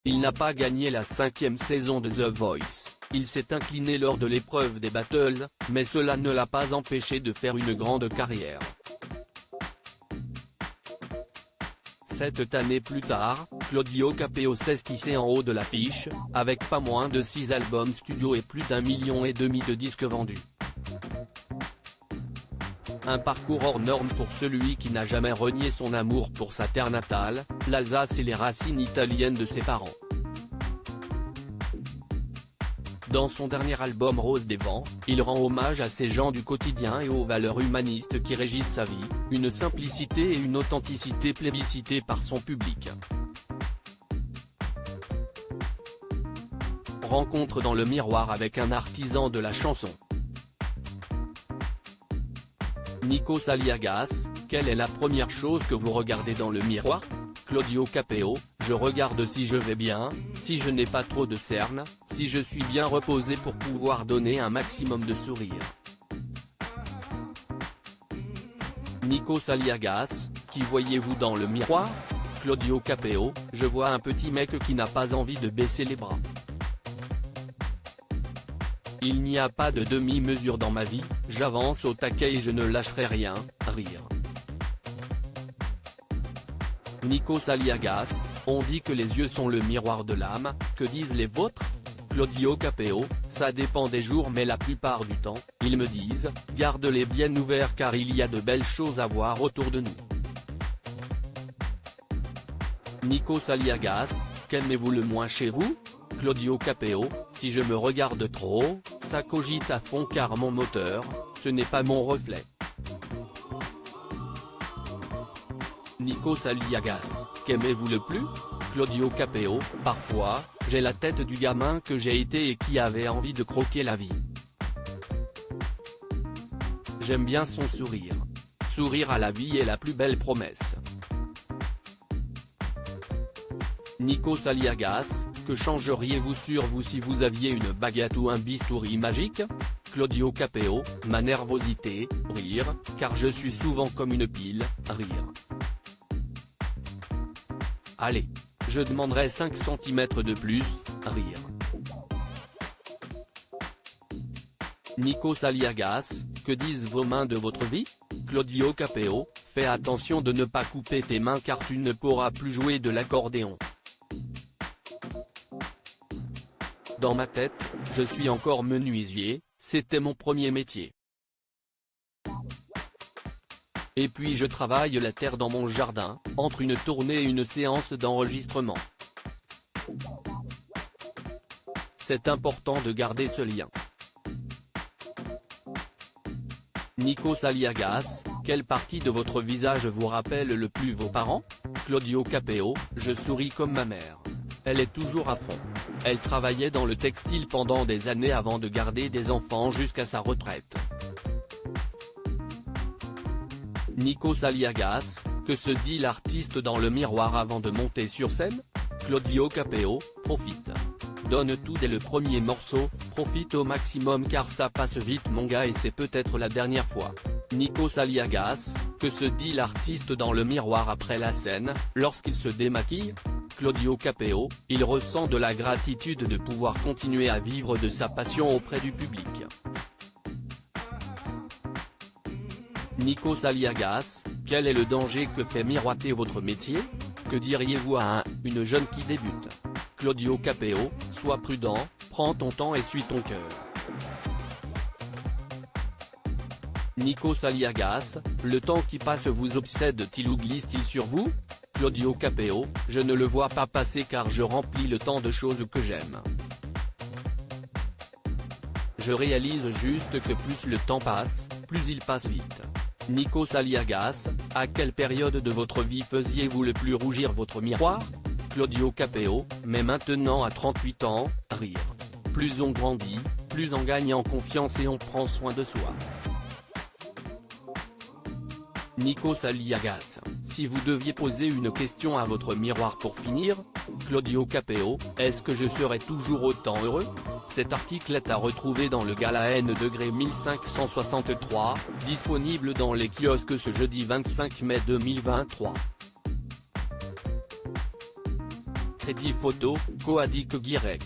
Il n'a pas gagné la 5e saison de The Voice, il s'est incliné lors de l'épreuve des Battles, mais cela ne l'a pas empêché de faire une grande carrière. 7 années plus tard, Claudio Capeo s'est hissé en haut de l'affiche, avec pas moins de 6 albums studio et plus d'1,5 million de disques vendus. Un parcours hors norme pour celui qui n'a jamais renié son amour pour sa terre natale, l'Alsace et les racines italiennes de ses parents. Dans son dernier album Rose des Vents, il rend hommage à ces gens du quotidien et aux valeurs humanistes qui régissent sa vie, une simplicité et une authenticité plébiscitées par son public. Rencontre dans le miroir avec un artisan de la chanson. Nikos Aliagas, quelle est la première chose que vous regardez dans le miroir? Claudio Capeo, je regarde si je vais bien, si je n'ai pas trop de cernes, si je suis bien reposé pour pouvoir donner un maximum de sourire. Nikos Aliagas, qui voyez-vous dans le miroir? Claudio Capeo, je vois un petit mec qui n'a pas envie de baisser les bras. Il n'y a pas de demi-mesure dans ma vie, j'avance au taquet et je ne lâcherai rien, rire. Nikos Aliagas, on dit que les yeux sont le miroir de l'âme, que disent les vôtres? Claudio Capeo, ça dépend des jours mais la plupart du temps, ils me disent, garde-les bien ouverts car il y a de belles choses à voir autour de nous. Nikos Aliagas, qu'aimez-vous le moins chez vous? Claudio Capeo, si je me regarde trop, ça cogite à fond car mon moteur, ce n'est pas mon reflet. Nikos Aliagas, qu'aimez-vous le plus? Claudio Capeo, parfois, j'ai la tête du gamin que j'ai été et qui avait envie de croquer la vie. J'aime bien son sourire. Sourire à la vie est la plus belle promesse. Nikos Aliagas, que changeriez-vous sur vous si vous aviez une baguette ou un bistouri magique? Claudio Capeo, ma nervosité, rire, car je suis souvent comme une pile, rire. Allez, je demanderai 5 cm de plus, rire. Nikos Aliagas, que disent vos mains de votre vie? Claudio Capeo, fais attention de ne pas couper tes mains car tu ne pourras plus jouer de l'accordéon. Dans ma tête, je suis encore menuisier, c'était mon premier métier. Et puis je travaille la terre dans mon jardin, entre une tournée et une séance d'enregistrement. C'est important de garder ce lien. Nikos Aliagas, quelle partie de votre visage vous rappelle le plus vos parents? Claudio Capeo, je souris comme ma mère. Elle est toujours à fond. Elle travaillait dans le textile pendant des années avant de garder des enfants jusqu'à sa retraite. Nikos Aliagas, que se dit l'artiste dans le miroir avant de monter sur scène? Claudio Capeo, profite. Donne tout dès le premier morceau, profite au maximum car ça passe vite mon gars et c'est peut-être la dernière fois. Nikos Aliagas, que se dit l'artiste dans le miroir après la scène, lorsqu'il se démaquille? Claudio Capeo, il ressent de la gratitude de pouvoir continuer à vivre de sa passion auprès du public. Nikos Aliagas, quel est le danger que fait miroiter votre métier? Que diriez-vous à une jeune qui débute? Claudio Capeo, sois prudent, prends ton temps et suis ton cœur. Nikos Aliagas, le temps qui passe vous obsède-t-il ou glisse-t-il sur vous? Claudio Capeo, je ne le vois pas passer car je remplis le temps de choses que j'aime. Je réalise juste que plus le temps passe, plus il passe vite. Nikos Aliagas, à quelle période de votre vie faisiez-vous le plus rougir votre miroir? Claudio Capeo, mais maintenant à 38 ans, rire. Plus on grandit, plus on gagne en confiance et on prend soin de soi. Nikos Aliagas, si vous deviez poser une question à votre miroir pour finir? Claudio Capeo, est-ce que je serai toujours autant heureux? Cet article est à retrouver dans le Gala N degré 1563, disponible dans les kiosques ce jeudi 25 mai 2023. Crédit photo, Coadic Guirec.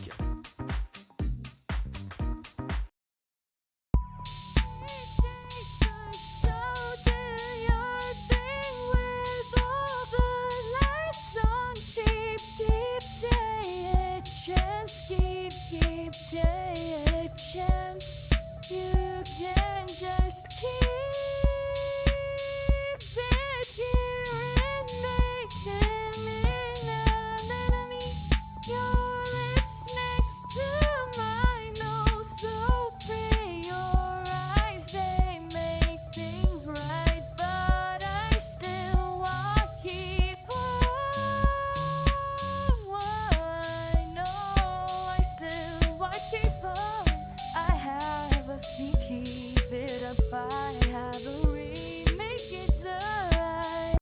You can just keep